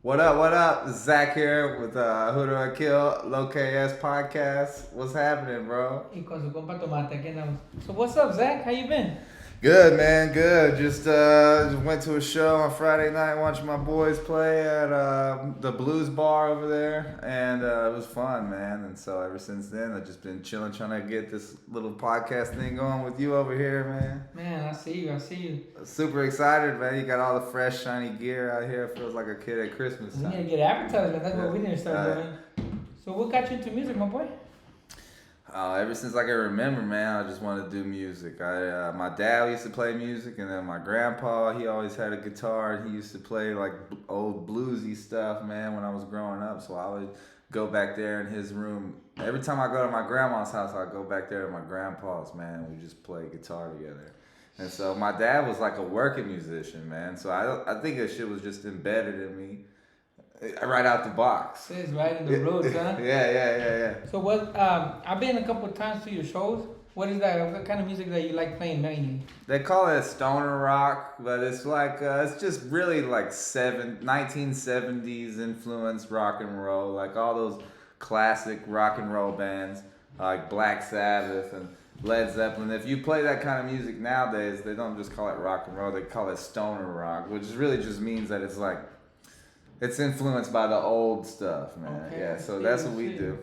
What up? What up? Zach here with Hudu Akil, Low KS podcast. What's happening, bro? Y con su compa Tomate, aquí andamos. So what's up, Zach? How you been? Good, man. Good. Just went to a show on Friday night, watching my boys play at the Blues Bar over there, and it was fun, man. And so ever since then, I've just been chilling, trying to get this little podcast thing going with you over here, man. Man, I see you. Super excited, man. You got all the fresh, shiny gear out here. Feels like a kid at Christmas We time. need to get advertisement. That's what we need to start Uh, doing. So what got you into music, my boy? Ever since I can remember, man, I just wanted to do music. My dad used to play music, and then my grandpa, he always had a guitar, and he used to play like old bluesy stuff, man, when I was growing up. So I would go back there in his room. Every time I go to my grandma's house, I go back there to my grandpa's, man. We just play guitar together. And so my dad was like a working musician, man. So I think that shit was just embedded in me right out the box. It's right in the roots, huh? Yeah. So what? I've been a couple of times to your shows. What is that? What kind of music that you like playing mainly? They call it stoner rock, but it's like it's just really like 1970s influenced rock and roll, like all those classic rock and roll bands like Black Sabbath and Led Zeppelin. If you play that kind of music nowadays, they don't just call it rock and roll; they call it stoner rock, which really just means that it's like it's influenced by the old stuff, man. Okay, Yeah, I so see, that's I what we see. do.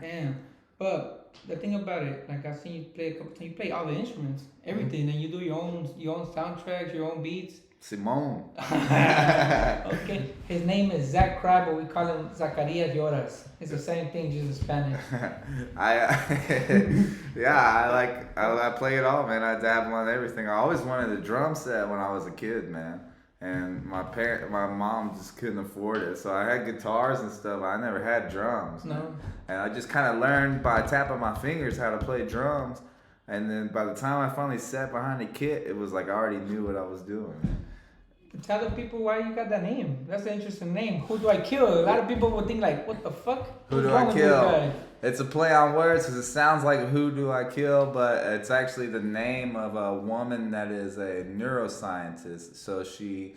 Damn. But the thing about it, like I've seen you play a couple times, you play all the instruments, everything, and you do your own soundtracks, your own beats. Simone. Okay. His name is Zach Cry, but we call him Zacarias Lloras. It's the same thing, just in Spanish. I play it all, man. I dabble on everything. I always wanted a drum set when I was a kid, man. And my mom just couldn't afford it, so I had guitars and stuff. I never had drums. No. And I just kind of learned by tapping my fingers how to play drums. And then by the time I finally sat behind the kit, it was like I already knew what I was doing. Tell the people why you got that name. That's an interesting name. Who do I kill? A lot of people would think like, what the fuck? Who What's do wrong I with this kill? guy? It's a play on words because it sounds like who do I kill, but it's actually the name of a woman that is a neuroscientist. So she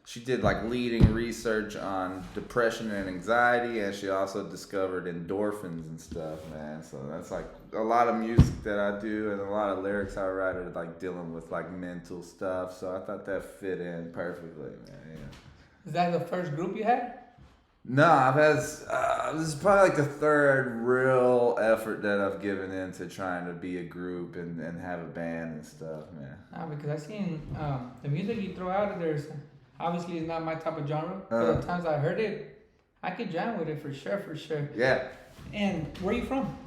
she did like leading research on depression and anxiety, and she also discovered endorphins and stuff, man. So that's like a lot of music that I do and a lot of lyrics I write are like dealing with like mental stuff. So I thought that fit in perfectly, man. Yeah. Is that the first group you had? No, I've had this is probably like the third real effort that I've given into trying to be a group and have a band and stuff, man. Nah, because I've seen the music you throw out. There's obviously it's not my type of genre, but Uh-huh. the times I heard it, I could jam with it for sure, for sure. Yeah. And where you from?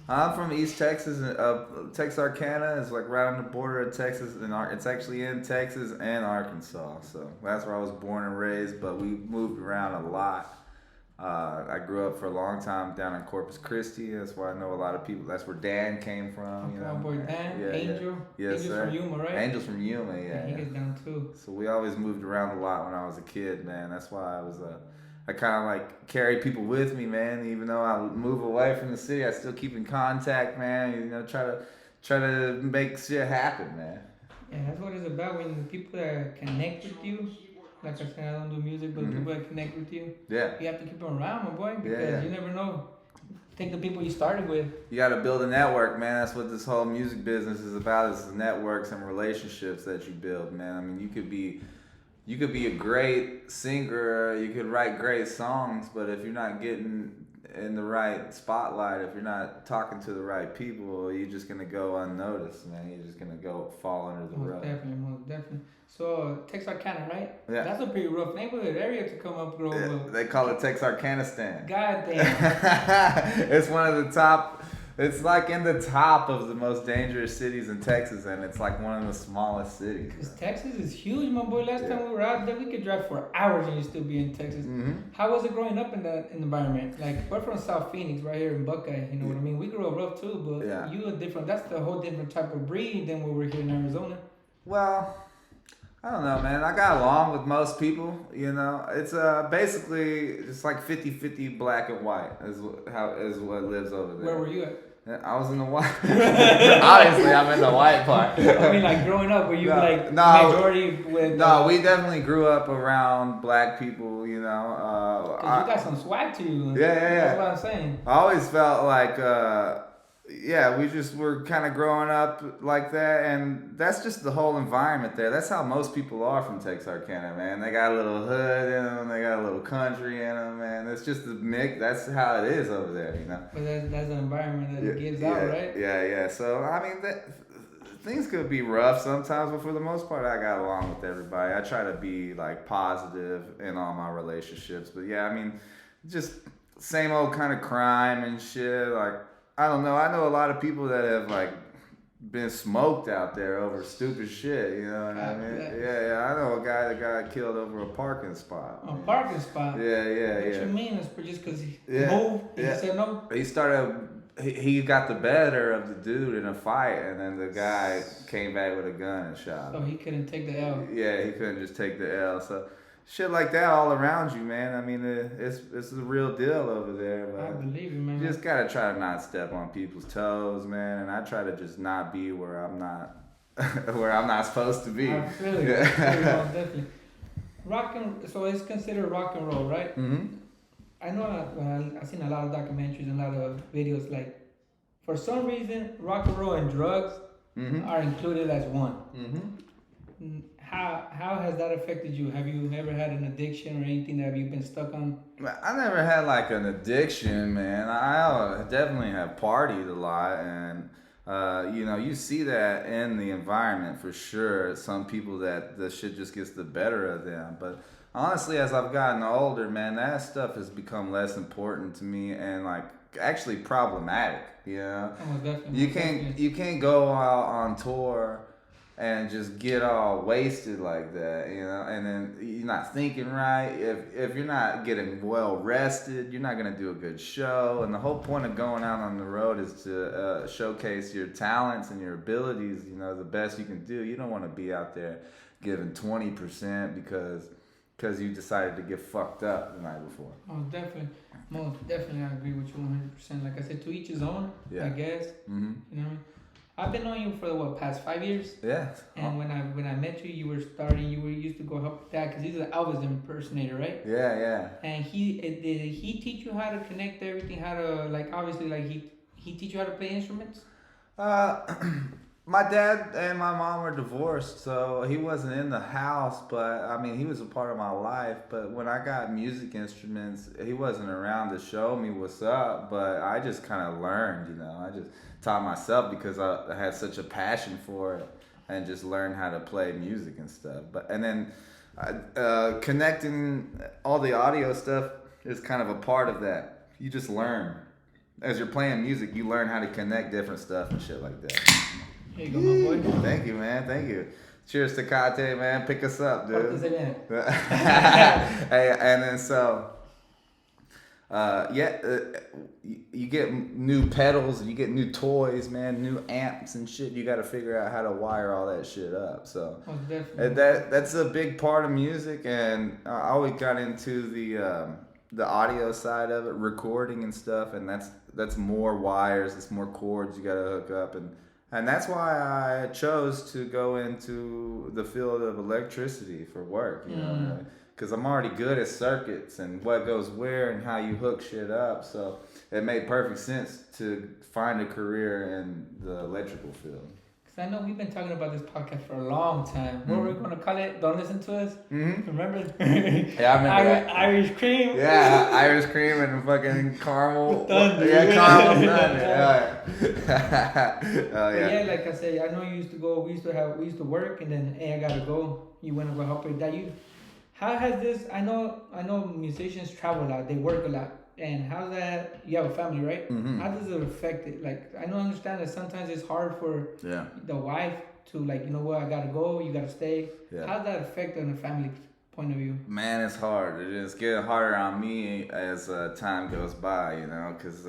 I'm from East Texas, and Texarkana is like right on the border of Texas, and it's actually in Texas and Arkansas. So that's where I was born and raised, but we moved around a lot. I grew up for a long time down in Corpus Christi. That's why I know a lot of people. That's where Dan came from. You Okay, know, my boy Dan, Yeah, Angel. yeah. Yes, Angel's sir. from Yuma, right? Angels from Yuma, Yeah, he gets down too. So we always moved around a lot when I was a kid, man. That's why I kind of like carry people with me, man. Even though I move away from the city, I still keep in contact, man. You know, try to make shit happen, man. Yeah, that's what it's about. When the people that connect with you, like I said, I don't do music, but the people that connect with you, Yeah. you have to keep them around, my boy, because Yeah. you never know. Take the people you started with. You got to build a network, man. That's what this whole music business is about. Is the networks and relationships that you build, man. I mean, you could be a great singer, you could write great songs, but if you're not getting in the right spotlight, if you're not talking to the right people, you're just gonna go unnoticed, man. You're just gonna go fall under the rug. Most definitely. So, Texarkana, right? Yeah. That's a pretty rough neighborhood area to come up, grow Yeah, up. they call it Texarkanistan. God damn. It's one of the top. It's like in the top of the most dangerous cities in Texas, and it's like one of the smallest cities. Because Texas is huge, my boy. Last Yeah. time we were out there, we could drive for hours and you still be in Texas. Mm-hmm. How was it growing up in the environment? Like, we're from South Phoenix, right here in Buckeye. You know what I mean? We grew up rough too, but Yeah. you are different. That's the whole different type of breed than what we're here in Arizona. Well, I don't know, man. I got along with most people, you know. It's basically just like 50-50 black and white is what lives over there. Where were you at? I was in the white. Obviously, I'm in the white part. I mean, like growing up, were you like no, majority with? No, we definitely grew up around black people. You know, Cause you got some swag to you. Yeah. That's what I'm saying. I always felt like, yeah, we just were kind of growing up like that, and that's just the whole environment there. That's how most people are from Texarkana, man. They got a little hood in them, they got a little country in them, man. It's just the mix. That's how it is over there, you know. But that's an environment that it gives out, right? Yeah. So I mean, things could be rough sometimes, but for the most part, I got along with everybody. I try to be like positive in all my relationships, but yeah, I mean, just same old kind of crime and shit, like. I don't know. I know a lot of people that have like been smoked out there over stupid shit. You know what I mean? Yeah. I know a guy that got killed over a parking spot. A parking spot. Yeah. What you mean? It's just because he moved. He said no. He started. He got the better of the dude in a fight, and then the guy came back with a gun and shot him. So he couldn't take the L. Yeah, he couldn't just take the L. So. Shit like that all around you, man. I mean, it's the real deal over there. But I believe you, man. You just gotta try to not step on people's toes, man. And I try to just not be where I'm not, where I'm not supposed to be. I feel you. Definitely. So it's considered rock and roll, right? Mm-hmm. I know. I've seen a lot of documentaries and a lot of videos. Like, for some reason, rock and roll and drugs are included as one. Mm-hmm. How has that affected you? Have you never had an addiction or anything that you've been stuck on? I never had like an addiction, man. I definitely have partied a lot, and you know, you see that in the environment for sure. Some people that the shit just gets the better of them, but honestly, as I've gotten older, man, that stuff has become less important to me and like actually problematic. You know, you can't go out on tour and just get all wasted like that, you know, and then you're not thinking right. If you're not getting well rested, you're not gonna do a good show. And the whole point of going out on the road is to showcase your talents and your abilities, you know, the best you can do. You don't want to be out there giving 20% because you decided to get fucked up the night before. Most definitely, I agree with you 100%. Like I said, to each his own. I guess. Mm-hmm. You know. I've been knowing you for the past 5 years. Yeah. And when I met you, you were used to go help Dad because he's an Elvis impersonator, right? Yeah. And did he teach you how to connect everything? How to like obviously like he teach you how to play instruments? My dad and my mom were divorced, so he wasn't in the house, but I mean, he was a part of my life. But when I got music instruments, he wasn't around to show me what's up, but I just kind of learned, you know. I just taught myself because I had such a passion for it and just learned how to play music and stuff. And then connecting all the audio stuff is kind of a part of that. You just learn. As you're playing music, you learn how to connect different stuff and shit like that. Here you go, my boy. Thank you, man. Thank you. Cheers to Kate, man. Pick us up, dude. Hey, and then so, you get new pedals and you get new toys, man, new amps and shit. You got to figure out how to wire all that shit up. So that's a big part of music, and I always got into the audio side of it, recording and stuff, and that's more wires, it's more cords you got to hook up, and that's why I chose to go into the field of electricity for work, you know, because I'm already good at circuits and what goes where and how you hook shit up. So it made perfect sense to find a career in the electrical field. Because I know we've been talking about this podcast for a long time. What were we going to call it? Don't listen to us? Remember? Yeah, I remember that. Irish cream? Yeah, Irish cream and fucking caramel. Thunder. Yeah, caramel thunder. Oh, yeah. Yeah, like I said, I know you used to go, we used to work, and then, hey, I got to go. You went to go help your dad. How has this, I know musicians travel a lot, they work a lot. And how's that? You have a family, right? How does it affect it? Like, I don't understand that sometimes it's hard for the wife to, like, you know what, I gotta go, you gotta stay. Yeah. How does that affect on a family point of view? Man, it's hard. It's getting harder on me as time goes by, you know, because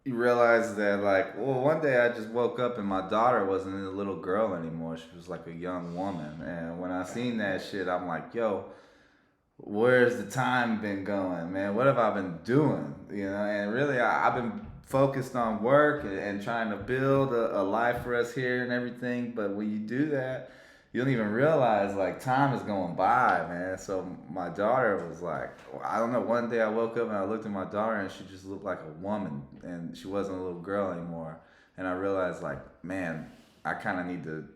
you realize that, like, well, one day I just woke up and my daughter wasn't a little girl anymore. She was like a young woman. And when I seen that shit, I'm like, yo, where's the time been going, man? What have I been doing? You know, and really, I've been focused on work and trying to build a life for us here and everything. But when you do that, you don't even realize like time is going by, man. So my daughter was like, I don't know. One day I woke up and I looked at my daughter and she just looked like a woman and she wasn't a little girl anymore. And I realized like, man, I kind of need to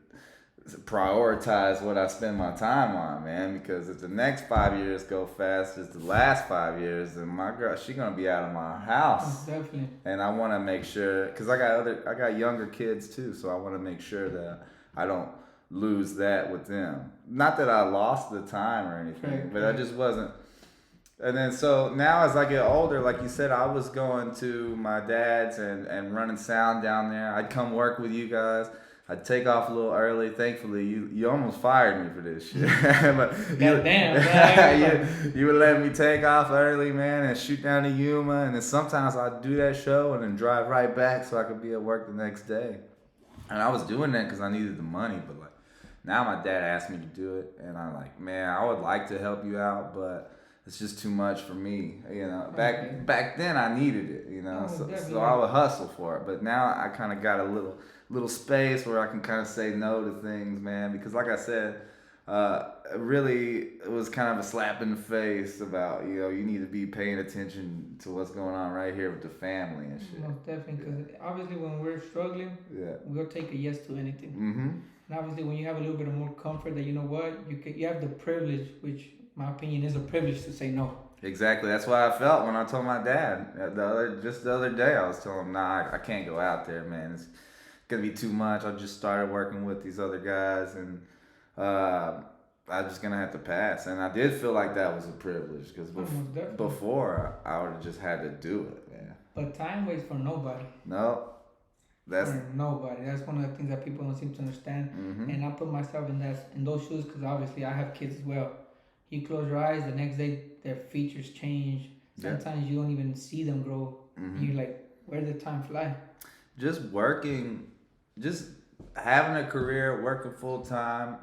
prioritize what I spend my time on, man, because if the next 5 years go fast as the last 5 years, then my girl, she gonna be out of my house. Definitely. And I want to make sure, cause I got younger kids too, so I want to make sure that I don't lose that with them. Not that I lost the time or anything, Right, but right. I just wasn't. And then so now as I get older, like you said, I was going to my dad's and running sound down there. I'd come work with you guys. I'd take off a little early. Thankfully, you almost fired me for this shit. But you would let me take off early, man, and shoot down to Yuma. And then sometimes I'd do that show and then drive right back so I could be at work the next day. And I was doing that because I needed the money. But like now my dad asked me to do it. And I'm like, man, I would like to help you out, but it's just too much for me. You know, back then I needed it, you know, so I would hustle for it. But now I kind of got a little space where I can kind of say no to things, man, because like I said, really it was kind of a slap in the face about, you know, you need to be paying attention to what's going on right here with the family and shit. Most definitely, because obviously when we're struggling, we'll take a yes to anything. Mm-hmm. And obviously when you have a little bit of more comfort that, you know what, you have the privilege, which my opinion is a privilege, to say no. Exactly. That's what I felt when I told my dad the other day. I was telling him, nah, I can't go out there, man. It's gonna be too much. I just started working with these other guys, and I'm just gonna have to pass. And I did feel like that was a privilege because before I would have just had to do it, man. But time waits for nobody. No, that's for nobody. That's one of the things that people don't seem to understand. Mm-hmm. And I put myself in those shoes because obviously I have kids as well. You close your eyes, the next day their features change. Sometimes you don't even see them grow. Mm-hmm. You're like, where did the time fly? Just working, just having a career, working full time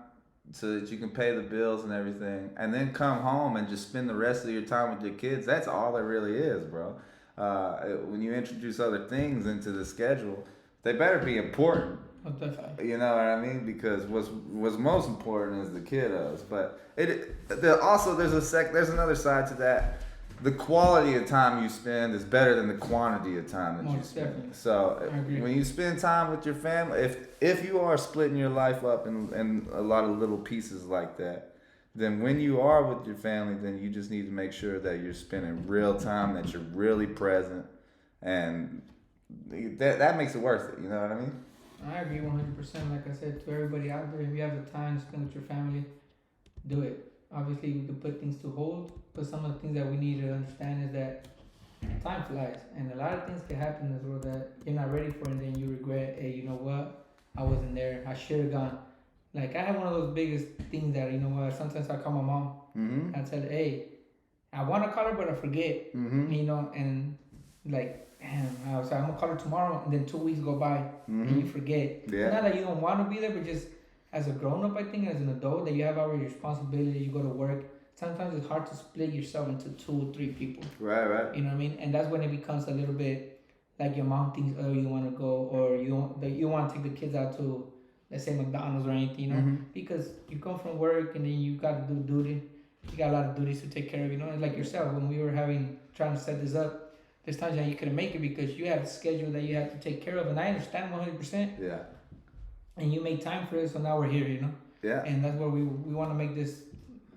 so that you can pay the bills and everything, and then come home and just spend the rest of your time with your kids. That's all it really is, bro. When you introduce other things into the schedule, they better be important. Oh, definitely. You know what I mean? Because what's most important is the kiddos. But there's another side to that. The quality of time you spend is better than the quantity of time that you spend. Definitely. So when you spend time with your family, if you are splitting your life up in a lot of little pieces like that, then when you are with your family, then you just need to make sure that you're spending real time, that you're really present, and that makes it worth it. You know what I mean? I agree 100%. Like I said, to everybody out there, if you have the time to spend with your family, do it. Obviously, we can put things to hold, but some of the things that we need to understand is that time flies, and a lot of things can happen in this world that you're not ready for, and then you regret, hey, you know what? I wasn't there. I should have gone. Like, I have one of those biggest things that, you know what, sometimes I call my mom. Mm-hmm. I said, hey, I want to call her, but I forget. Mm-hmm. You know, and like, damn, I was like, I'm going to call her tomorrow, and then 2 weeks go by, and you forget. Yeah. Not that you don't want to be there, but just as a grown-up, I think, as an adult, that you have already responsibility, you go to work. Sometimes it's hard to split yourself into 2 or 3 people. Right. You know what I mean? And that's when it becomes a little bit like your mom thinks, oh, you want to go, or you want to take the kids out to, let's say, McDonald's or anything, you know? Mm-hmm. Because you come from work and then you got to do duty. You got a lot of duties to take care of, you know? And like yourself, when we were trying to set this up, there's times that you couldn't make it because you have a schedule that you have to take care of. And I understand 100%. Yeah. And you make time for it, so now we're here, you know? Yeah. And that's where we want to make this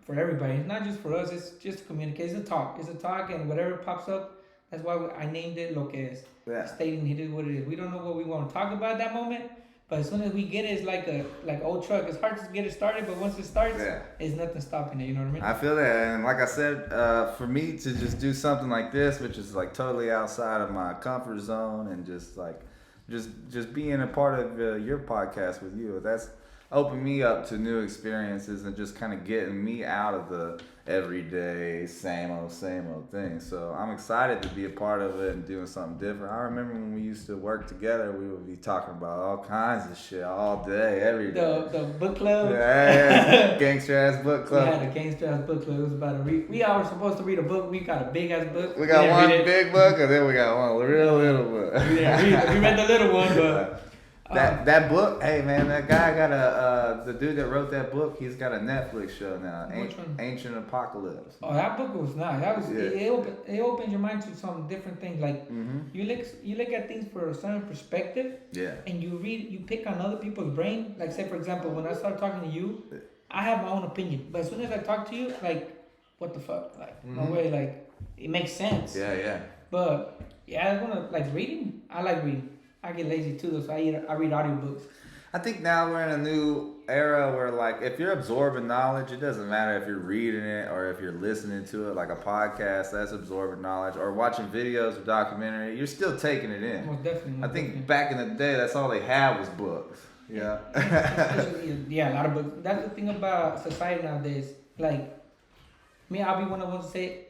for everybody. It's not just for us, it's just to communicate. It's a talk. It's a talk, and whatever pops up, that's why I named it Lo Que Es. Yeah. Stating it is what it is. We don't know what we want to talk about at that moment, but as soon as we get it, it's like old truck. It's hard to get it started, but once it starts, there's nothing stopping it, you know what I mean? I feel that, and like I said, for me to just do something like this, which is like totally outside of my comfort zone, and just being a part of your podcast with you, opened me up to new experiences and just kind of getting me out of the everyday same old thing. So I'm excited to be a part of it and doing something different. I remember when we used to work together, we would be talking about all kinds of shit all day, every day. The book club. Yeah, gangster ass book club. We had a gangster ass book club. It was about to read. We all were supposed to read a book. We got a big ass book. We got one big book, and then we got one real little book. We read the little one, but. That book, hey man, that guy got the dude that wrote that book, he's got a Netflix show now, Ancient Apocalypse. Oh, that book was nice. That was it opens your mind to some different things. Like you look at things for a certain perspective. Yeah. And you pick on other people's brain. Like say for example, when I start talking to you, I have my own opinion, but as soon as I talk to you, like, what the fuck, like no way, like it makes sense. Yeah. But yeah, I wanna like reading. I like reading. I get lazy too, though, so I read audiobooks. I think now we're in a new era where, like, if you're absorbing knowledge, it doesn't matter if you're reading it or if you're listening to it, like a podcast, that's absorbing knowledge, or watching videos or documentary, you're still taking it in. Most definitely. I think back in the day, that's all they had was books. Yeah. Yeah, a lot of books. That's the thing about society nowadays. Like, I'll be one of the ones to say,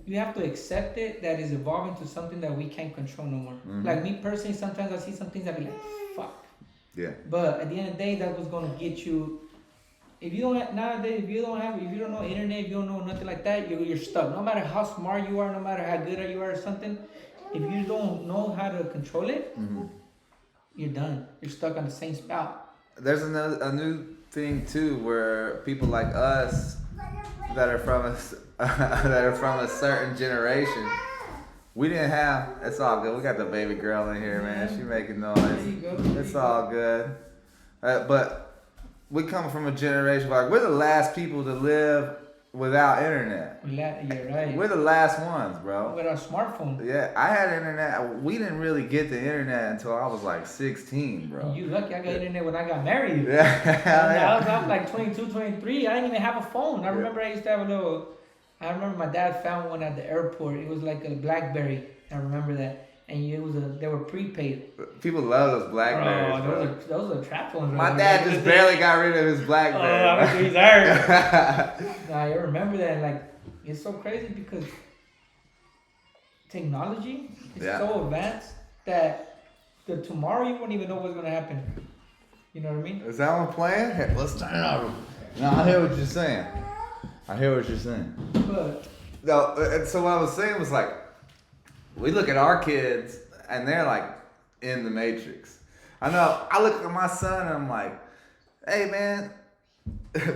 you have to accept it that is evolving to something that we can't control no more. Mm-hmm. Like me personally, sometimes I see some things that be like, fuck. Yeah. But at the end of the day, that's what's gonna get you. If you don't if you don't know internet, if you don't know nothing like that, you're stuck. No matter how smart you are, no matter how good you are or something, if you don't know how to control it, you're done. You're stuck on the same spout. There's a new thing too, where people like us that are from a certain generation, we didn't have. It's all good. We got the baby girl in here, man. She making noise. It's all good. But we come from a generation like we're the last people to live without internet. You're right. We're the last ones, bro. With our smartphone. Yeah, I had internet. We didn't really get the internet until I was like 16, bro. You lucky. I got internet when I got married. Yeah. I was like 22, 23. I didn't even have a phone. I remember I used to have I remember my dad found one at the airport. It was like a BlackBerry. I remember that. And they were prepaid. People love those Blackberries, bro. Those are trap phones. My dad just barely got rid of his Blackberry. I'm sure he's hurt. I remember that. Like, it's so crazy because technology is so advanced that tomorrow you won't even know what's gonna happen. You know what I mean? Is that one playing? Here, let's turn it over. No, I hear what you're saying. But no, and so what I was saying was like, we look at our kids and they're like in the Matrix. I know. I look at my son and I'm like, hey man,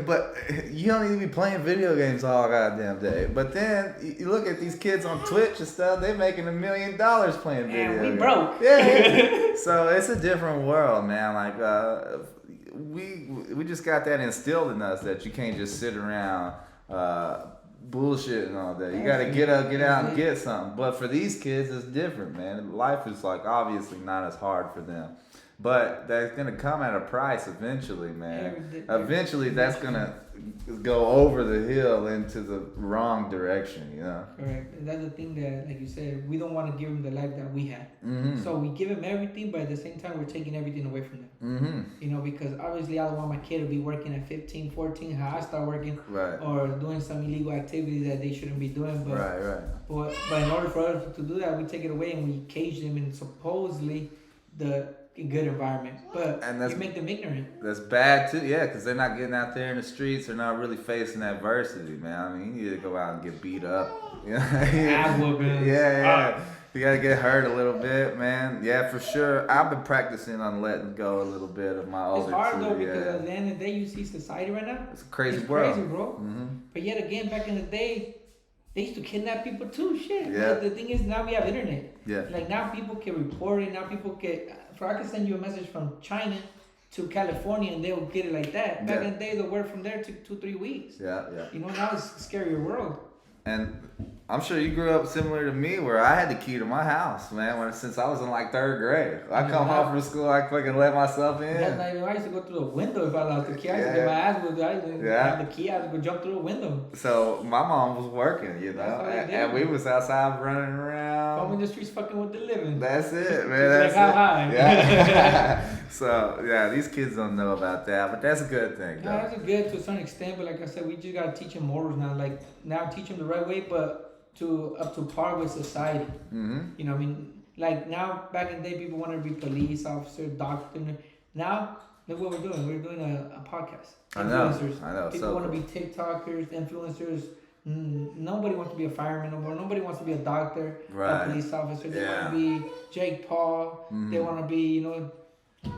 but you don't need to be playing video games all goddamn day. But then you look at these kids on Twitch and stuff, they're making $1 million playing video games. We broke. Yeah. So it's a different world, man. Like we just got that instilled in us that you can't just sit around bullshitting all day. You gotta get up, get out, and get something. But for these kids, it's different, man. Life is like obviously not as hard for them. But that's gonna come at a price eventually, man. Eventually, that's gonna go over the hill into the wrong direction, you know. Correct. That's the thing that, like you said, we don't want to give them the life that we had. Mm-hmm. So we give them everything, but at the same time, we're taking everything away from them. Mm-hmm. You know, because obviously, I don't want my kid to be working at 15, 14, how I start working, right, or doing some illegal activities that they shouldn't be doing. But, right. But in order for us to do that, we take it away and we cage them in supposedly the good environment, but you make them ignorant. That's bad too, yeah, because they're not getting out there in the streets. They're not really facing adversity, man. I mean, you need to go out and get beat up. You know? Yeah. You gotta get hurt a little bit, man. Yeah, for sure. I've been practicing on letting go a little bit of my older. It's hard though because at the end of the day, you see society right now. It's a crazy world. Crazy, bro. Mm-hmm. But yet again, back in the day, they used to kidnap people too. Shit. Yeah. But the thing is, now we have internet. Yeah. Like now, people can report it. Now people can. I can send you a message from China to California, and they'll get it like that. Back in the day, the word from there took 2-3 weeks. Yeah. You know, now it's a scarier world. And I'm sure you grew up similar to me, where I had the key to my house, man. Since I was in like third grade, I come home from school, I fucking let myself in. That's not even. I used to go through the window if I lost the key. I used to get my ass whipped. I used to have the key. I used to go jump through the window. So my mom was working, you know, and we was outside running around. Home in the streets, fucking with the living. That's it, man. That's like how high. Yeah. So yeah, these kids don't know about that, but that's a good thing. No, that's good to a certain extent. But like I said, we just gotta teach them morals now. Like now, teach them the right way, but up to par with society. Mm-hmm. You know what I mean? Like now, back in the day, people wanted to be police officer, doctor. Now, look what we're doing. We're doing a podcast. Influencers. I know. People want to be TikTokers, influencers. Nobody wants to be a fireman no more. Nobody wants to be a doctor, a police officer. They want to be Jake Paul. Mm-hmm. They want to be,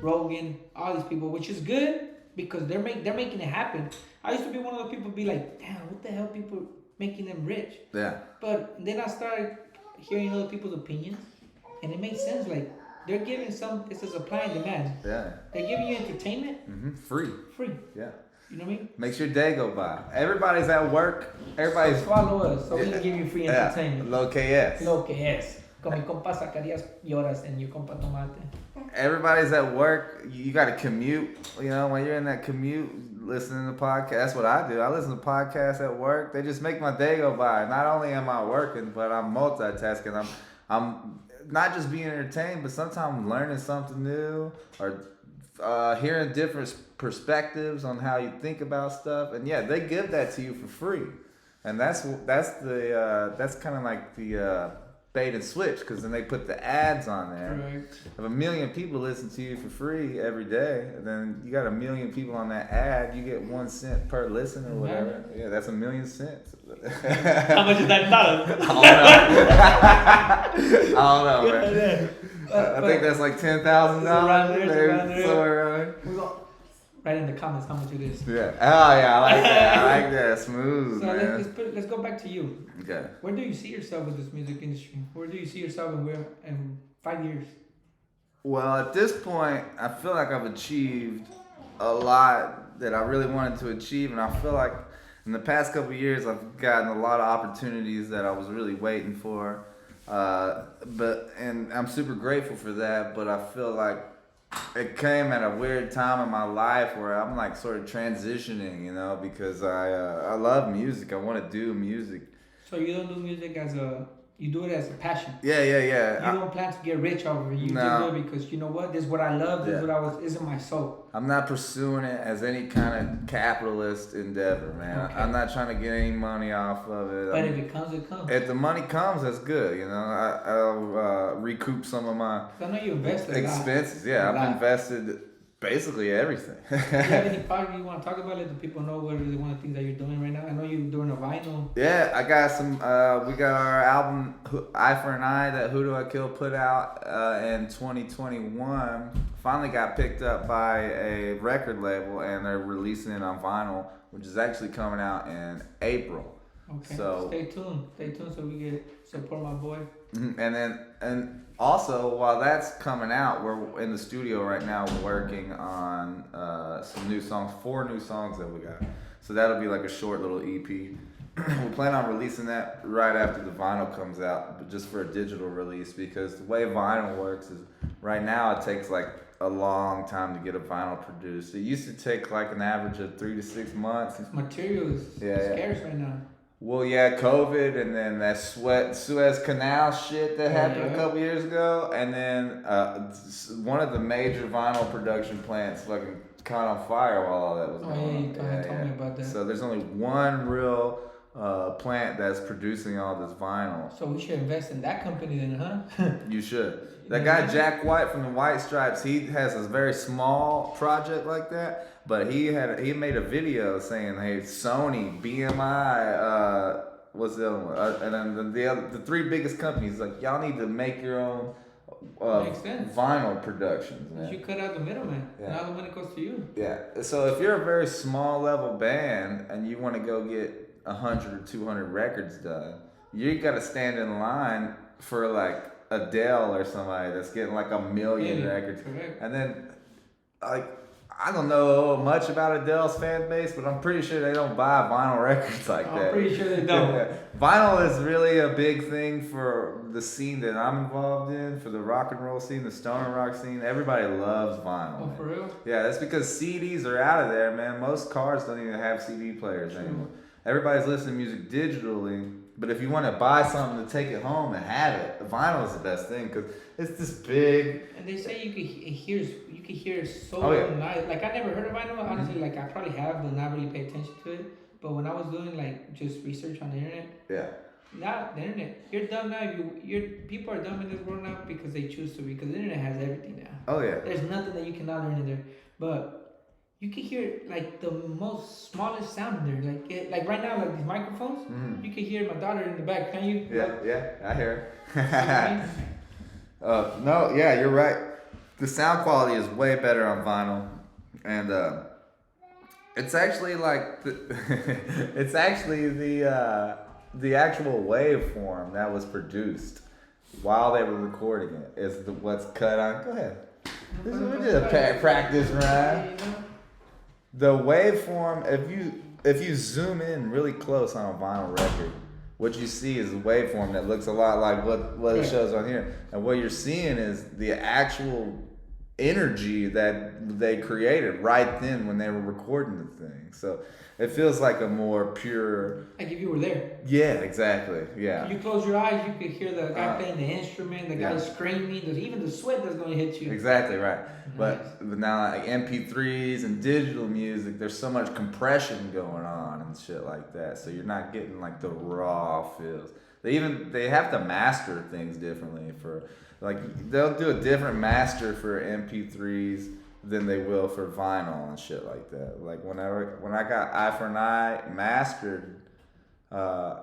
Rogan. All these people, which is good because they're making it happen. I used to be one of the people be like, damn, what the hell, people making them rich. Yeah. But then I started hearing other people's opinions, and it makes sense. Like they're giving it's a supply and demand. Yeah. They're giving you entertainment. Mm-hmm. Free. Yeah. You know what I mean? Makes your day go by. Everybody's at work. Everybody's follow us, so we can give you free entertainment. Lo que es. Lo que es. Con mi compa Zacarías Lloras and your compa Tomate. Everybody's at work. You got to commute. When you're in that commute, listening to podcasts. That's what I do. I listen to podcasts at work. They just make my day go by. Not only am I working, but I'm multitasking. I'm not just being entertained, but sometimes I'm learning something new or hearing different perspectives on how you think about stuff. And yeah, they give that to you for free. And that's kind of like the bait and switch, because then they put the ads on there. Correct. If 1 million people listen to you for free every day, then you got 1 million people on that ad, you get 1 cent per listen or whatever. Yeah, that's 1 million cents. How much is that in dollars? I don't know, man. I think that's like $10,000. Somewhere around there. Write in the comments how much it is. Yeah. Oh yeah, I like that. I like that. Smooth, so man. Let's go back to you. Okay. Where do you see yourself with this music industry? Where do you see yourself in 5 years? Well, at this point, I feel like I've achieved a lot that I really wanted to achieve, and I feel like in the past couple of years, I've gotten a lot of opportunities that I was really waiting for. And I'm super grateful for that, but I feel like it came at a weird time in my life where I'm like sort of transitioning, because I love music. I want to do music. So you don't do music you do it as a passion. Yeah. You don't plan to get rich off of it. You just do it because you know what? This is what I love. This is what is in my soul. I'm not pursuing it as any kind of capitalist endeavor, man. Okay. I'm not trying to get any money off of it. But if it comes, it comes. If the money comes, that's good. I'll recoup some of my expenses. Yeah, I've invested basically everything. Do you have any project you want to talk about? Let the people know what is one of the things that you're doing right now. I know you're doing a vinyl. Yeah, I got some. We got our album "Eye for an Eye" that Hudu Akil put out in 2021. Finally got picked up by a record label, and they're releasing it on vinyl, which is actually coming out in April. Okay. So stay tuned so we can support my boy. And also, while that's coming out, we're in the studio right now working on some new songs, 4 new songs that we got. So that'll be like a short little EP. We plan on releasing that right after the vinyl comes out, but just for a digital release, because the way vinyl works is right now it takes like a long time to get a vinyl produced. It used to take like an average of 3 to 6 months. Material is scarce right now. Well, yeah, COVID, and then that Suez Canal shit that happened a couple years ago, and then one of the major vinyl production plants fucking caught on fire while all that was going on. You told me about that. So there's only one real plant that's producing all this vinyl. So we should invest in that company then, huh? You should. That guy Jack White from the White Stripes, he has a very small project like that, but he made a video saying, "Hey, Sony, BMI, what's the other one? And then the 3 biggest companies, like, y'all need to make your own vinyl productions, man. You cut out the middleman, and all the money goes to you." Yeah. So if you're a very small level band and you want to go get 100 or 200 records done, you got to stand in line for like Adele or somebody that's getting like 1 million records. Correct. And then, like, I don't know much about Adele's fan base, but I'm pretty sure they don't buy vinyl records like that. I'm pretty sure they don't. Vinyl is really a big thing for the scene that I'm involved in, for the rock and roll scene, the stoner rock scene. Everybody loves vinyl. Oh, for real? Yeah, that's because CDs are out of there, man. Most cars don't even have CD players anymore. Everybody's listening to music digitally. But if you want to buy something to take it home and have it, vinyl is the best thing because it's this big. And they say you could hear so nice. Like I never heard of vinyl. Honestly, like I probably have, but not really pay attention to it. But when I was doing like just research on the internet, now the internet, you're dumb now. People are dumb in this world now because they choose to. Because the internet has everything now. Oh yeah. There's nothing that you cannot learn in there, but. You can hear like the most smallest sound in there, like right now, like these microphones. Mm-hmm. You can hear my daughter in the back. Can you? Yeah, I hear her. No, yeah, you're right. The sound quality is way better on vinyl, and it's actually like it's actually the actual waveform that was produced while they were recording it is what's cut on. Go ahead. We did a practice run. The waveform, if you zoom in really close on a vinyl record, what you see is a waveform that looks a lot like what it shows on here. And what you're seeing is the actual energy that they created right then when they were recording the thing. So it feels like a more pure... Like if you were there. Yeah, exactly. Yeah. You close your eyes, you could hear the guy playing the instrument, the guy screaming, even the sweat that's going to hit you. Exactly, right. Nice. But now like MP3s and digital music, there's so much compression going on and shit like that. So you're not getting like the raw feels. They have to master things differently for... Like, they'll do a different master for MP3s than they will for vinyl and shit like that. Like, when I got Eye for an Eye mastered,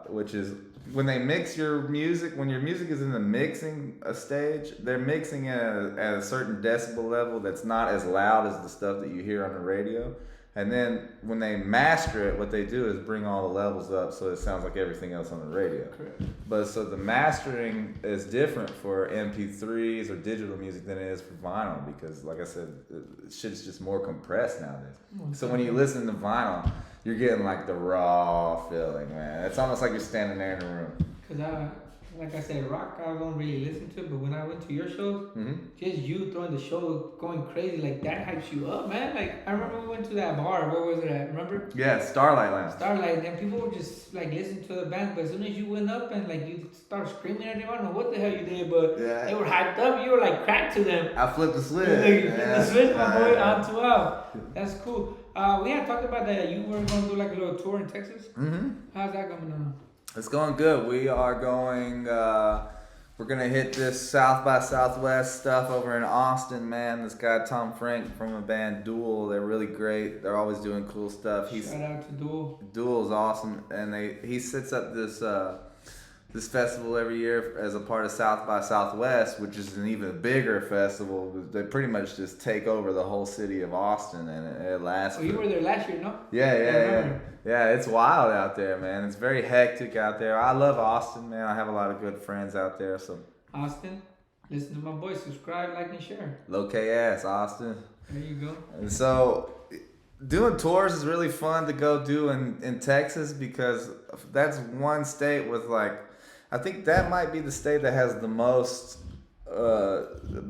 which is when they mix your music, when your music is in the mixing stage, they're mixing it at a certain decibel level that's not as loud as the stuff that you hear on the radio. And then when they master it, what they do is bring all the levels up so it sounds like everything else on the radio. Correct. But so the mastering is different for MP3s or digital music than it is for vinyl because, like I said, shit's just more compressed nowadays. So when you listen to vinyl, you're getting like the raw feeling, man. It's almost like you're standing there in the room. Because like I said, rock I don't really listen to, but when I went to your shows, just you throwing the show, going crazy, like that hypes you up, man. Like I remember we went to that bar. Where was it at? Remember? Yeah, Starlight Lounge. Starlight, and people were just like listening to the band, but as soon as you went up and like you started screaming at them, I don't know what the hell you did, but they were hyped up. You were like cracked to them. I flipped the switch. You flipped the switch, my boy, on to out. That's cool. We had talked about that you were going to do like a little tour in Texas. Mm-hmm. How's that going on? It's going good. We are going, we're going to hit this South by Southwest stuff over in Austin, man. This guy, Tom Frank, from a band Duel, they're really great. They're always doing cool stuff. Shout out to Duel. Duel's awesome. And he sets up this festival every year as a part of South by Southwest, which is an even bigger festival. They pretty much just take over the whole city of Austin, and it lasts. Oh, you were there last year, no? Yeah. Yeah, it's wild out there, man. It's very hectic out there. I love Austin, man. I have a lot of good friends out there. So Austin, listen to my voice. Subscribe, like, and share. Low K-ass, Austin. There you go. And so doing tours is really fun to go do in Texas because that's one state with like, I think that might be the state that has the most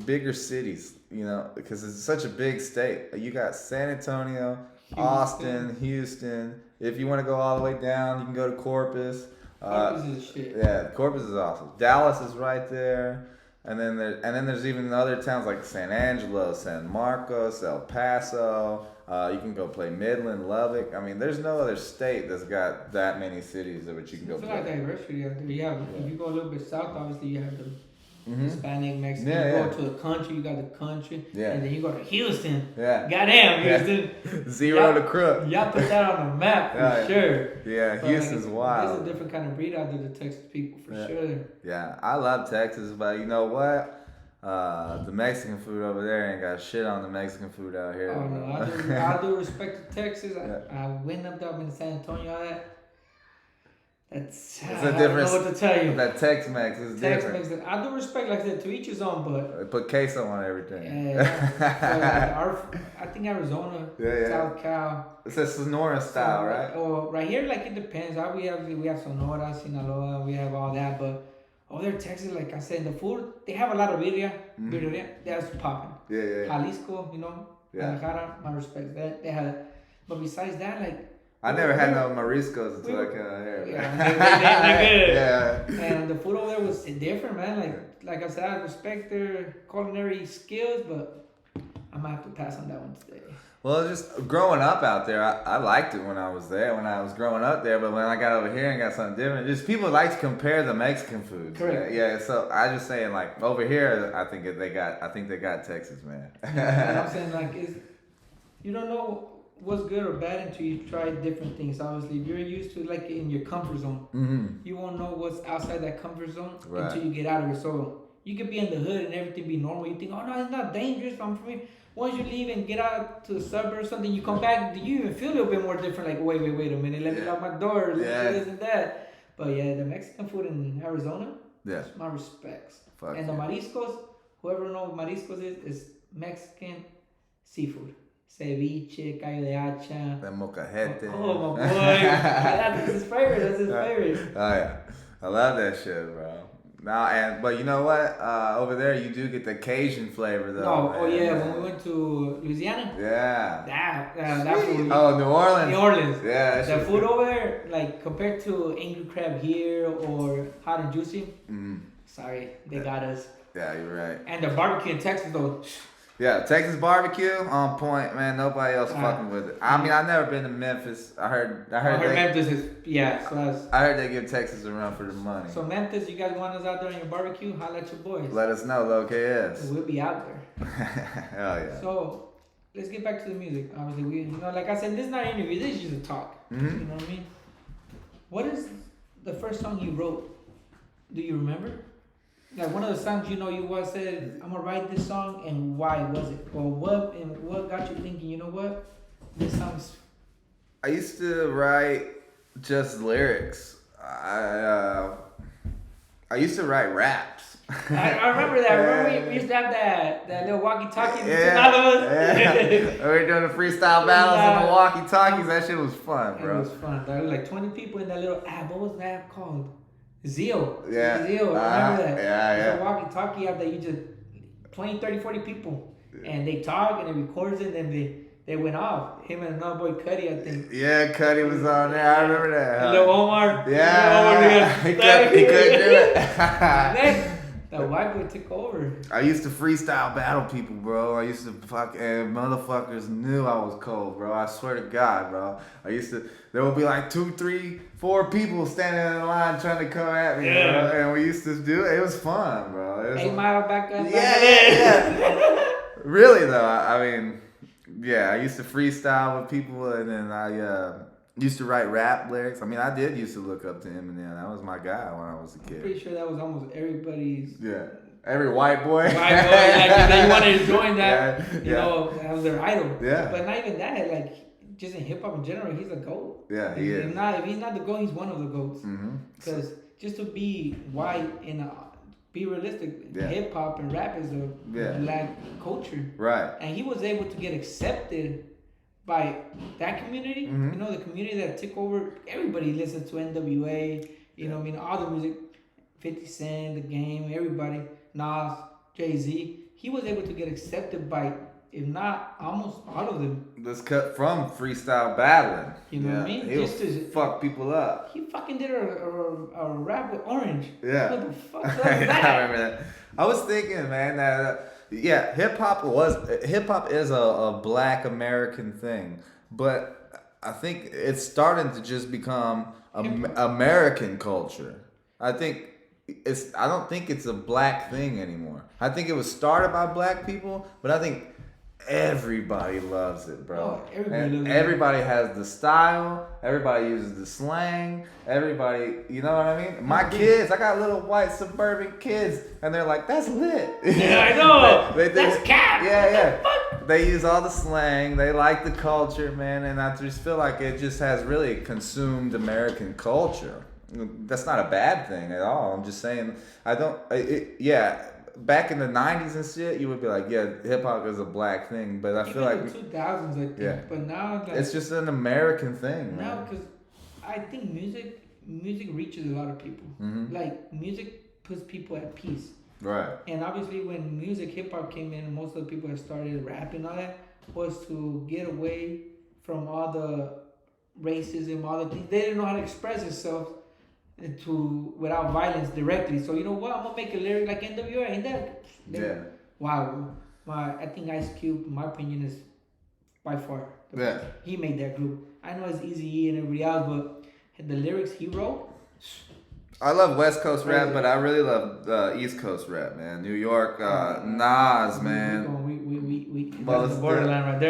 bigger cities, you know, because it's such a big state. You got San Antonio, Austin, Houston. If you want to go all the way down, you can go to Corpus. Corpus is shit. Yeah, Corpus is awesome. Dallas is right there. And then there's even other towns like San Angelo, San Marcos, El Paso. You can go play Midland, Lubbock. I mean, there's no other state that's got that many cities that which you can go play. It's like diversity out there. If you go a little bit south, obviously you have the Hispanic, Mexican. You go to the country, you got the country. Yeah. And then you go to Houston. Yeah. Goddamn, Houston. Zero to crook. Y'all put that on the map for sure. Yeah, but Houston's wild. There's a different kind of breed out there, the Texas people, for sure. Yeah, I love Texas, but you know what? The Mexican food over there ain't got shit on the Mexican food out here. Oh no, I do respect to Texas. I went up there in San Antonio. That's It's I a don't different. know what to tell you. That Tex-Mex is different. Tex-Mex. I do respect, like I said, to each his own, but They put queso on everything. I think Arizona, Yeah. South Cal. It's a Sonora style, right? Oh, right here, like it depends. We have Sonora, Sinaloa, we have all that, but over there, Texas, like I said, the food they have a lot of birria. That's popping. Yeah. Jalisco, you know, Guadalajara, my respects. That they have, but besides that, like. I never had no mariscos until I came out here. Yeah, they're good. Yeah. And the food over there was different, man. Like I said, I respect their culinary skills, but I might have to pass on that one today. Well, just growing up out there, I liked it when I was there, when I was growing up there. But when I got over here and got something different, just people like to compare the Mexican foods. Correct. Yeah. So I just saying, like over here, I think they got Texas, man. And I'm saying, like, you don't know what's good or bad until you try different things. Obviously, if you're used to like in your comfort zone, you won't know what's outside that comfort zone until you get out of it. So you could be in the hood and everything be normal. You think, oh no, it's not dangerous. I'm free. Once you leave and get out to the suburbs or something, you come back, you even feel a little bit more different. Like, wait a minute, let me lock my door, let me do this and that. But yeah, the Mexican food in Arizona, my respects. And the mariscos, whoever knows what mariscos is Mexican seafood. Ceviche, callo de hacha. That mocajete. Oh my boy. That's his favorite. Oh yeah. I love that shit, bro. But you know what? Over there you do get the Cajun flavor though. No, when we went to Louisiana. Yeah. That food. Oh, New Orleans. New Orleans. Yeah. The food over there, like compared to Angry Crab here or Hot and Juicy. Sorry, they got us. Yeah, you're right. And the barbecue in Texas though. Yeah, Texas barbecue on point, man. Nobody else fucking with it. I mean, I've never been to Memphis. I heard Memphis is So I heard they give Texas a run for the money. So Memphis, you guys want us out there on your barbecue? Holla at your boys. Let us know, low KS. We'll be out there. Hell yeah. So let's get back to the music. Obviously, like I said, this is not an interview. This is just a talk. You know what I mean? What is the first song you wrote? Do you remember? Like one of the songs you said, I'm gonna write this song, and why was it? Or what got you thinking, you know what? This song's... I used to write just lyrics. I used to write raps. I remember that. Remember we used to have that little walkie-talkie between all of us? We were doing the freestyle battles on the walkie-talkies. That shit was fun, bro. It was fun. There were like 20 people in that little app. What was that app called? Zeal. Yeah. Zeal. Remember that? Yeah. It's a walkie-talkie app that you just 20, 30, 40 people. And they talk and it records it and they went off. Him and another boy Cuddy, I think. Yeah, Cuddy was on there. I remember that. Little Omar. Yeah. He couldn't do it. Next, the white boy took over. I used to freestyle battle people, bro. I used to and motherfuckers knew I was cold, bro. I swear to God, bro. There would be like 2, 3, 4 people standing in line trying to come at me, bro. And we used to do it. It was fun, bro. 8 Mile back then. Yeah. Really, though, I mean, yeah, I used to freestyle with people, and then I used to write rap lyrics. I mean, I did used to look up to Eminem. That was my guy when I was a kid. I'm pretty sure that was almost everybody's. Yeah. Every white boy. Like they wanted to join that. You know, that was their idol. Yeah. But not even that. Like just in hip hop in general, he's a goat. Yeah, he is. If he's not the goat, he's one of the goats. Mm-hmm. Because just to be white and be realistic, hip hop and rap is a black culture. Right. And he was able to get accepted by that community. Mm-hmm. You know, the community that took over. Everybody listens to NWA. You know what I mean? All the music, 50 Cent, The Game, everybody, Nas, Jay-Z. He was able to get accepted by, if not almost all of them. Let's cut from freestyle battling. You know what I mean? He'll fuck people up. He fucking did a rap with Orange. Yeah. What the fuck was that? I remember that. I was thinking, man, that hip hop is a black American thing, but I think it's starting to just become American culture. I don't think it's a black thing anymore. I think it was started by black people, but I think everybody loves it, bro. Everybody has the style. Everybody uses the slang. Everybody, you know what I mean? My kids, I got little white suburban kids, and they're like, "That's lit." Yeah, I know. That's cap. Yeah. They use all the slang. They like the culture, man, and I just feel like it just has really consumed American culture. that's not a bad thing at all. I'm just saying I don't. Yeah, back in the '90s and shit, you would be like, yeah, hip hop is a black thing, but I feel Even like the 2000s, I think. yeah, But now, like, it's just an American thing, now, man. because I think music reaches a lot of people. Mm-hmm. Like, music puts people at peace. Right. And obviously, when music, hip hop came in, most of the people that started rapping, all that, was to get away from all the racism, all the things. They didn't know how to express themselves without violence directly. So you know what? I'm gonna make a lyric like NWA. Ain't that? Yeah. Wow. I think Ice Cube, in my opinion, is by far the Yeah. best. He made that group. I know it's Eazy-E and everybody else, but the lyrics he wrote. I love West Coast rap, but I really love East Coast rap, man. New York, Nas, man. That's the borderline right there.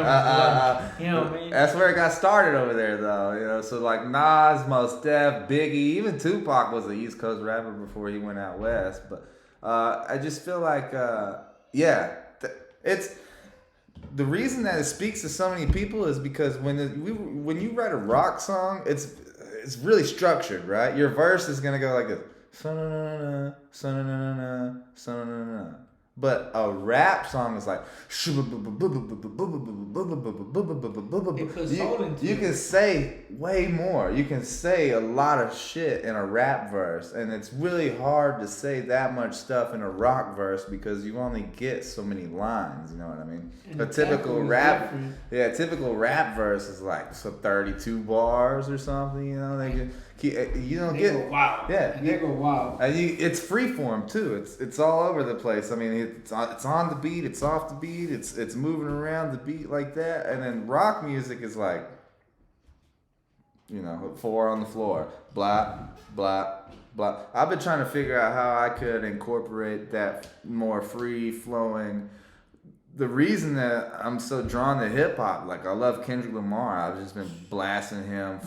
You know what I mean? That's where it got started over there, though. You know, so like Nas, Mos Def, Biggie, even Tupac was an East Coast rapper before he went out west. But I just feel like, it's the reason that it speaks to so many people is because when you write a rock song, it's really structured, right? Your verse is gonna go like this. Sa-na-na-na, sa-na-na-na, sa-na-na-na. But a rap song is like It puts soul into you it. can say way more. You can say a lot of shit in a rap verse, and it's really hard to say that much stuff in a rock verse because you only get so many lines. You know what I mean? And A the typical tempo is rap, different. typical rap verse is like 32 bars or something. You know, you don't They get go wow. yeah. And they go wow. And it's freeform too. It's all over the place. I mean, it's on the beat, it's off the beat, it's moving around the beat like that. And then rock music is like, 4 on the floor, blah blah blah. I've been trying to figure out how I could incorporate that more free flowing. The reason that I'm so drawn to hip hop, like I love Kendrick Lamar. I've just been blasting him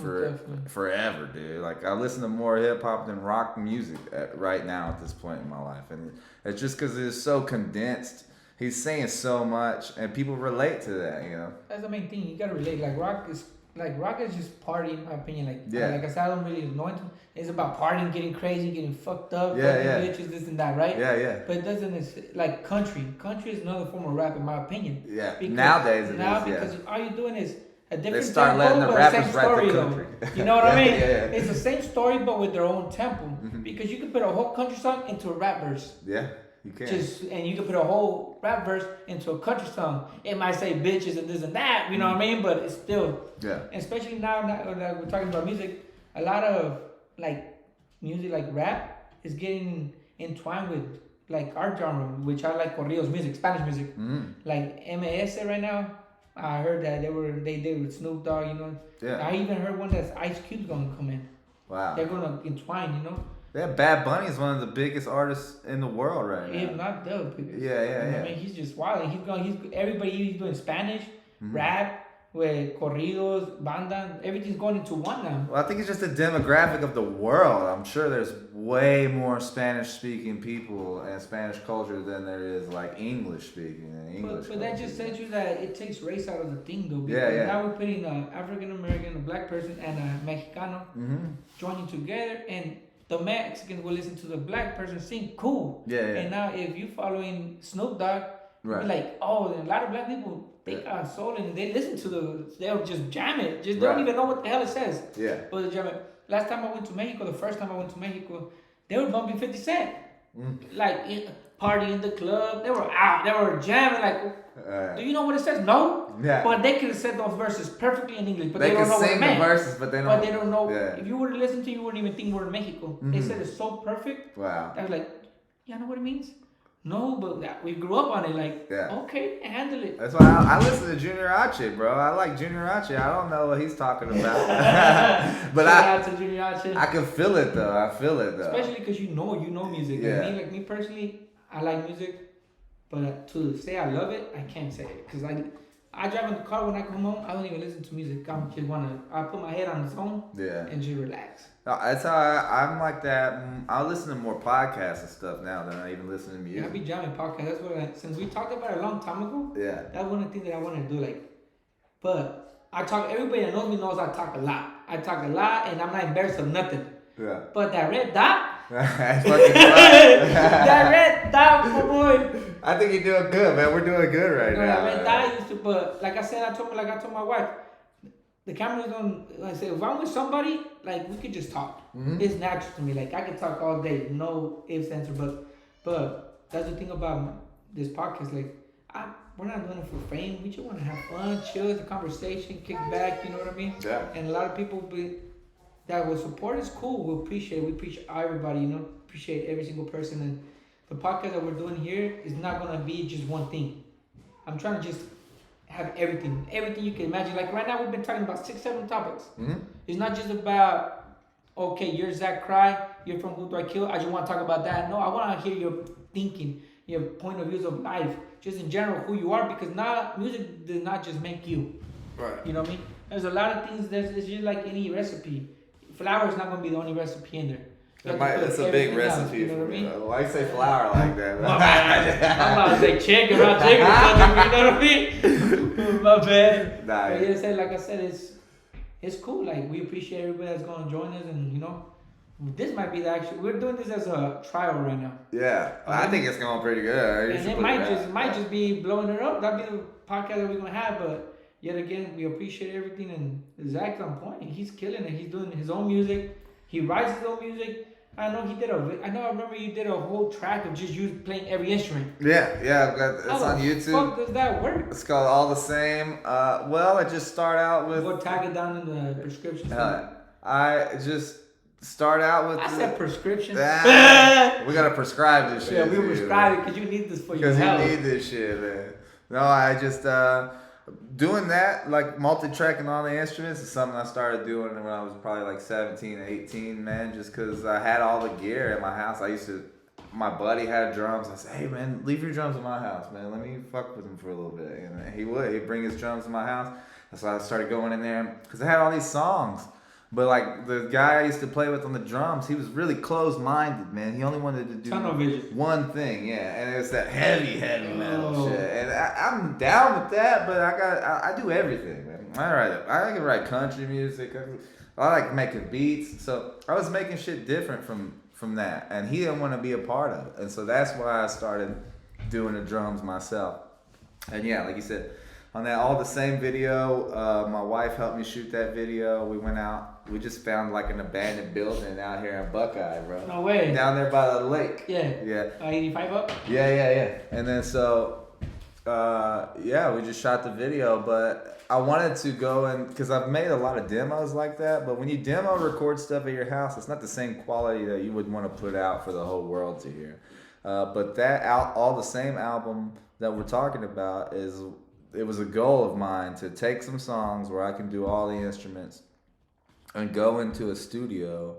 forever, dude. Like I listen to more hip hop than rock music right now at this point in my life, and it's just because it's so condensed. He's saying so much, and people relate to that. That's the main thing. You gotta relate. Rock is just party, in my opinion. Like I said, I don't really know it. It's about partying, getting crazy, getting fucked up, fucking bitches, this and that, right? Yeah. But it doesn't. It's like country. Country is another form of rap, in my opinion. Yeah. Because Nowadays it is. Because all you're doing is a different. They start tempo, letting the but rappers same write story, the though. country. You know what I mean? Yeah. It's the same story, but with their own tempo. Mm-hmm. Because you can put a whole country song into a rap verse. Yeah, you can. And you can put a whole rap verse into a country song. It might say bitches and this and that, you know what I mean? But it's still, and especially now that we're talking about music, a lot of music like rap is getting entwined with our genre, which I like corridos music, Spanish music. Mm-hmm. Like MS right now, I heard that they did with Snoop Dogg, Yeah. I even heard one that's Ice Cube's gonna come in. Wow. They're gonna entwine, Yeah, Bad Bunny is one of the biggest artists in the world right now. If not the biggest. Yeah. I mean, he's just wild. He's doing Spanish, rap, with corridos, banda. Everything's going into one now. Well, I think it's just the demographic of the world. I'm sure there's way more Spanish-speaking people and Spanish culture than there is English-speaking and English. But that just tells you that it takes race out of the thing, though. Yeah. Now we're putting an African American, a black person, and a Mexicano joining together, and the Mexicans will listen to the black person sing. Cool. Yeah. And now if you following Snoop Dogg, you'll be like, oh, a lot of black people. They got soul and they listen to they'll just jam it. They don't even know what the hell it says. Yeah. But they jam it. Last time I went to Mexico, the first time I went to Mexico, they were bumping 50 Cent. Party in the club. They were out. They were jamming. Do you know what it says? No. Yeah. But they could have said those verses perfectly in English. But they don't can know what sing it meant. the verses, but they don't know. Yeah. If you were to listen to it, you wouldn't even think we're in Mexico. They said it's so perfect. Wow. I was like, you know what it means? No, but we grew up on it. Okay, handle it. That's why I listen to Junior H, bro. I like Junior H. I don't know what he's talking about, but Shout out to Junior H. I can feel it though. Especially because you know music. Yeah. Like me personally, I like music, but to say I love it, I can't say it because I drive in the car when I come home. I don't even listen to music. I put my head on the phone. Yeah. And just relax. That's how I'm like that. I listen to more podcasts and stuff now than I even listen to music. Yeah, I be jamming podcasts. That's what since we talked about it a long time ago. Yeah. That's one of the things that I want to do. But everybody that knows me knows I talk a lot. And I'm not embarrassed of nothing. Yeah. But that red dot, That's fucking that red dot, my boy. I think you're doing good, man. We're doing good right No, now. that red dot used to, but like I said, I told my wife, the camera's on. Like I said, if I'm with somebody, like we could just talk. Mm-hmm. It's natural to me. Like I could talk all day, no ifs, ands, but that's the thing about this podcast. Like, we're not doing it for fame. We just want to have fun, chill, the conversation, kick back. You know what I mean? Yeah. And a lot of people that will support is cool. We appreciate it. We appreciate everybody. You know, appreciate every single person. And the podcast that we're doing here is not gonna be just one thing. I'm trying to just have everything you can imagine. Like right now, we've been talking about 6-7 topics. Mm-hmm. It's not just about, okay, you're Zach Cry, you're from Hudu, Akil, I just want to talk about that. No, I want to hear your thinking, your point of views of life, just in general, who you are, because now music does not just make you. Right. You know what I mean? There's a lot of things. It's just like any recepe. Flour is not going to be the only recipe in there. It's a big recipe for me. Why you say flour like that? My bad. I'm about to say chicken, not chicken, something, you know what I mean? My bad. Nah, But yeah, like I said, it's cool. Like we appreciate everybody that's going to join us, and you know, this might be we're doing this as a trial right now. Yeah, I think it's going pretty good. And it might just be blowing it up. That'll be the podcast that we're gonna have. But yet again, we appreciate everything, and Zach's on point. He's killing it. He's doing his own music. He writes his own music. I know I remember you did a whole track of just you playing every instrument. Yeah, it's on YouTube. How the fuck does that work? It's called All the Same. Well, I just start out with. We'll tag it down in the prescription. I just start out with. I said prescription. We gotta prescribe this shit. Yeah, we prescribe it because you need this for your health. Because you need this shit, man. No, I just doing that, like multi-tracking all the instruments, is something I started doing when I was probably like 17, 18, man. Just because I had all the gear at my house. My buddy had drums. I said, hey man, leave your drums in my house, man. Let me fuck with them for a little bit. And he'd bring his drums in my house. So I started going in there because I had all these songs. But like the guy I used to play with on the drums, he was really closed-minded, man. He only wanted to do tunnel vision. One thing, yeah, and it was that heavy metal shit. And I'm down with that, but I do everything, man. I can write country music. I like making beats, so I was making shit different from that, and he didn't want to be a part of it, and so that's why I started doing the drums myself. And yeah, like you said, on that All the Same video, my wife helped me shoot that video. We went out. We just found like an abandoned building out here in Buckeye, bro. No way. Down there by the lake. Yeah. Yeah. 85 up? Yeah. And then so, we just shot the video, but I wanted to go and, because I've made a lot of demos like that, but when you demo record stuff at your house, it's not the same quality that you would want to put out for the whole world to hear. But All the Same album that we're talking about it was a goal of mine to take some songs where I can do all the instruments and go into a studio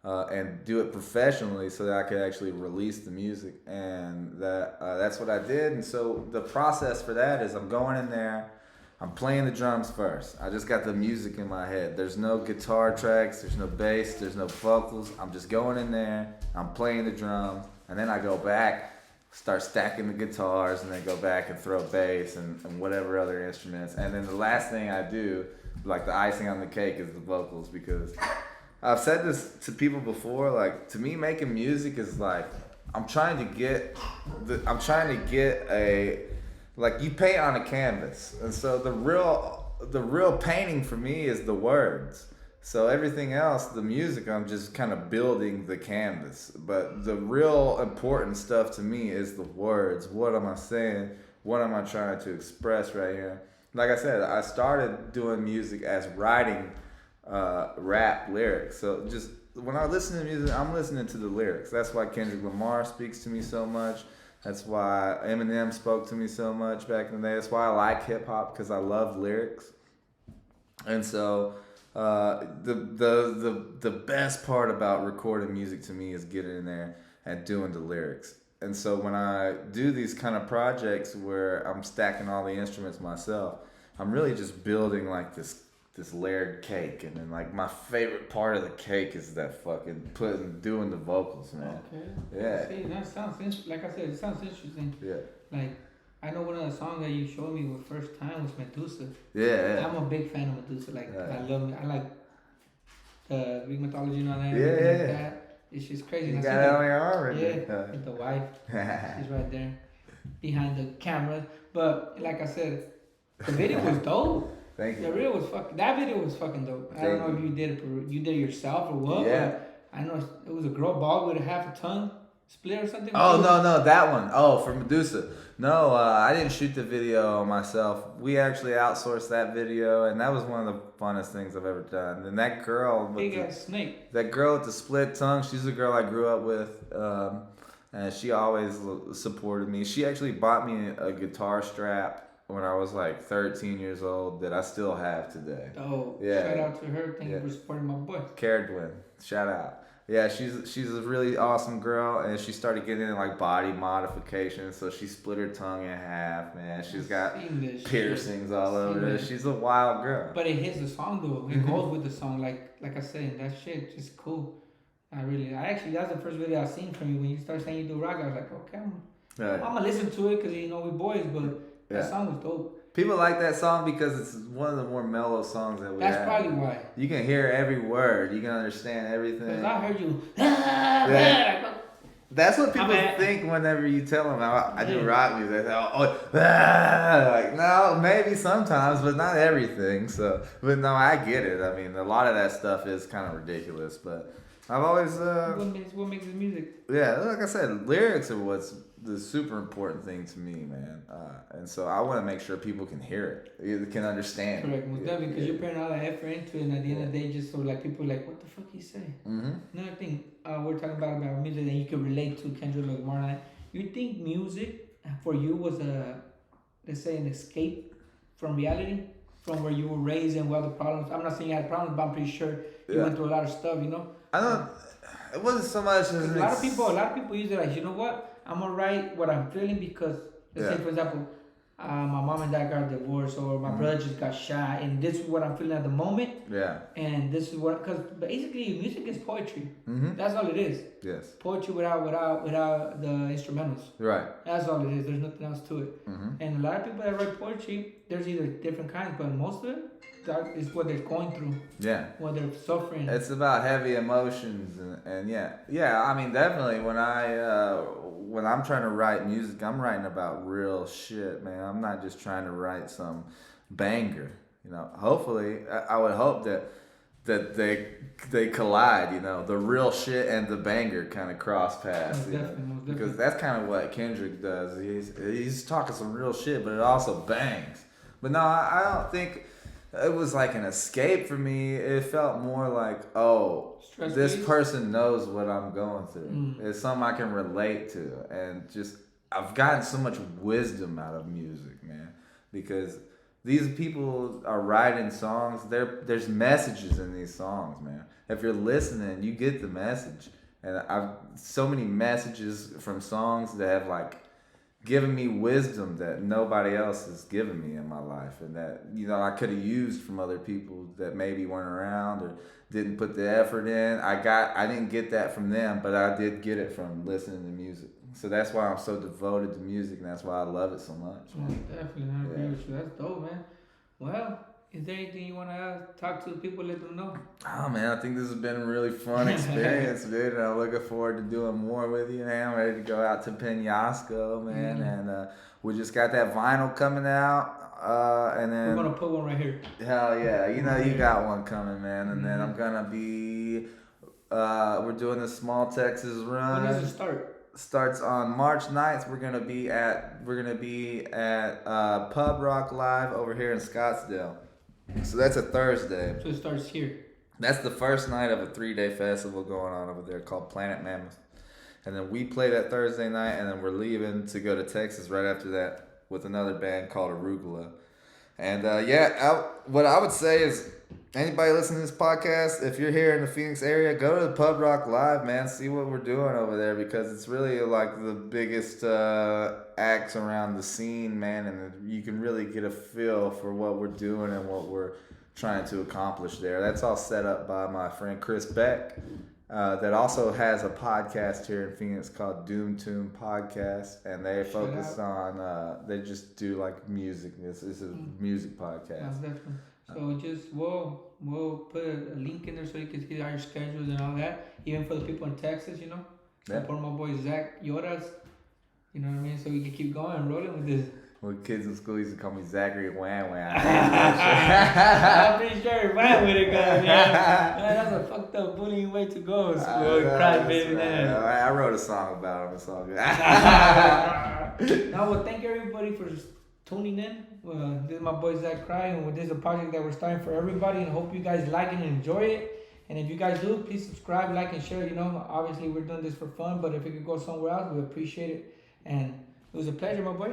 and do it professionally so that I could actually release the music. And that's what I did. And so the process for that is I'm going in there, I'm playing the drums first. I just got the music in my head. There's no guitar tracks, there's no bass, there's no vocals. I'm just going in there, I'm playing the drums, and then I go back, start stacking the guitars, and then go back and throw bass and whatever other instruments. And then the last thing I do, like the icing on the cake, is the vocals, because I've said this to people before, like, to me making music is like, I'm trying to get like, you paint on a canvas, and so the real painting for me is the words. So everything else, the music, I'm just kind of building the canvas. But the real important stuff to me is the words. What am I saying? What am I trying to express right here? Like I said, I started doing music as writing rap lyrics. So just when I listen to music, I'm listening to the lyrics. That's why Kendrick Lamar speaks to me so much. That's why Eminem spoke to me so much back in the day. That's why I like hip hop, because I love lyrics. And so the best part about recording music to me is getting in there and doing the lyrics. And so when I do these kind of projects where I'm stacking all the instruments myself, I'm really just building like this layered cake. And then like my favorite part of the cake is that fucking doing the vocals, man. Okay. Yeah. See, that sounds interesting. Like I said, it sounds interesting. Yeah. Like, I know one of the songs that you showed me the first time was Medusa. Yeah. I'm a big fan of Medusa. Like, I love it. the Greek mythology and all that, Yeah, everything like yeah. that. It's just crazy. You And I got see it the on your arm right yeah there. with the wife. She's right there behind the camera. But like I said, the video was dope. Thank you. The video was fucking. That video was fucking dope. I don't know if you did it. You did it yourself or what? Yeah. But I know it was a girl bald with a half a tongue split or something. Oh no, that one. Oh, for Medusa. No, I didn't shoot the video myself. We actually outsourced that video, and that was one of the funnest things I've ever done. And that girl with big ass snake. That girl with the split tongue. She's a girl I grew up with, and she always supported me. She actually bought me a guitar strap when I was like 13 years old that I still have today. Oh, yeah. Shout out to her. Thank you for supporting my boy. Cara Dwin. Shout out. Yeah, she's a really awesome girl, and she started getting into like body modification. So she split her tongue in half, man. She's got piercings all over her. She's a wild girl. But it hits the song though. It goes with the song, like I said, that shit just cool. I actually that's the first video I seen from you when you started saying you do rock. I was like, okay, I'm gonna listen to it because you know we boys, but that song was dope. People like that song because it's one of the more mellow songs that we have. That's probably why. You can hear every word. You can understand everything. Because I heard you. That's what people think whenever you tell them I do rock music. They say, like, no, maybe sometimes, but not everything. So, but no, I get it. I mean, a lot of that stuff is kind of ridiculous, but I've always... what makes the music? Yeah, like I said, lyrics are what's the super important thing to me, man. And so I want to make sure people can hear it, can understand. Correct, most definitely, because you're putting all that effort into it, and at the end of the day, just so like people are like, what the fuck he say? Another thing we're talking about music that you can relate to, Kendrick Lamar. You think music for you was let's say, an escape from reality, from where you were raised and what the problems? I'm not saying you had problems, but I'm pretty sure you went through a lot of stuff, you know. I don't. It wasn't so much as a lot of people use it like, you know what? I'm gonna write what I'm feeling because, let's say for example, my mom and dad got divorced, or my brother just got shot, and this is what I'm feeling at the moment. Yeah. And this is what, because basically music is poetry. That's all it is. Yes. Poetry without the instrumentals. Right. That's all it is. There's nothing else to it. And a lot of people that write poetry, there's either different kinds, but most of it, that is what they're going through. Yeah. What they're suffering. It's about heavy emotions and yeah. I mean, definitely when I'm trying to write music, I'm writing about real shit, man. I'm not just trying to write some banger. You know, hopefully, I would hope that they collide. You know, the real shit and the banger kind of cross paths. Definitely. Because that's kind of what Kendrick does. He's talking some real shit, but it also bangs. But no, I don't think it was like an escape for me. It felt more like, this person knows what I'm going through. It's something I can relate to. And just, I've gotten so much wisdom out of music, man. Because these people are writing songs. There's messages in these songs, man. If you're listening, you get the message. And I've so many messages from songs that have like given me wisdom that nobody else has given me in my life, and that, you know, I could have used from other people that maybe weren't around or didn't put the effort in. I didn't get that from them, but I did get it from listening to music. So that's why I'm so devoted to music, and that's why I love it so much. Definitely, I agree with you. That's dope, man. Well, is there anything you want to talk to the people, let them know? Oh, man, I think this has been a really fun experience, dude. And I'm looking forward to doing more with you, man. I'm ready to go out to Penasco, man. And we just got that vinyl coming out. And then we're going to put one right here. Hell yeah. You know, you got one coming, man. And then I'm going to be, we're doing the Small Texas run. When does it start? Starts on March 9th. We're gonna be at Pub Rock Live over here in Scottsdale. So that's a Thursday. So it starts here. That's the first night of a 3-day festival going on over there called Planet Mammoth. And then we play that Thursday night, and then we're leaving to go to Texas right after that with another band called Arugula. And what I would say is, anybody listening to this podcast, if you're here in the Phoenix area, go to the Pub Rock Live, man. See what we're doing over there, because it's really like the biggest acts around the scene, man. And you can really get a feel for what we're doing and what we're trying to accomplish there. That's all set up by my friend Chris Beck, that also has a podcast here in Phoenix called Doom Tune Podcast. And they focus on, they just do like music. This is a music podcast. So just we'll put a link in there so you can see our schedules and all that. Even for the people in Texas, you know. Yeah. Support my boy Zach Yoras. You know what I mean? So we can keep going, rolling with this. When kids in school used to call me Zachary Wham Wham. I'm pretty sure you're fine with it, guys. Man, that's a fucked up bullying way to go. Cry, baby. I wrote a song about him. It's all good. Now, well, thank everybody for tuning in. This is my boy Zach Cry, and this is a project that we're starting for everybody, and hope you guys like it and enjoy it. And if you guys do, please subscribe, like, and share. You know, obviously we're doing this for fun, but if it could go somewhere else, we appreciate it. And it was a pleasure, my boy.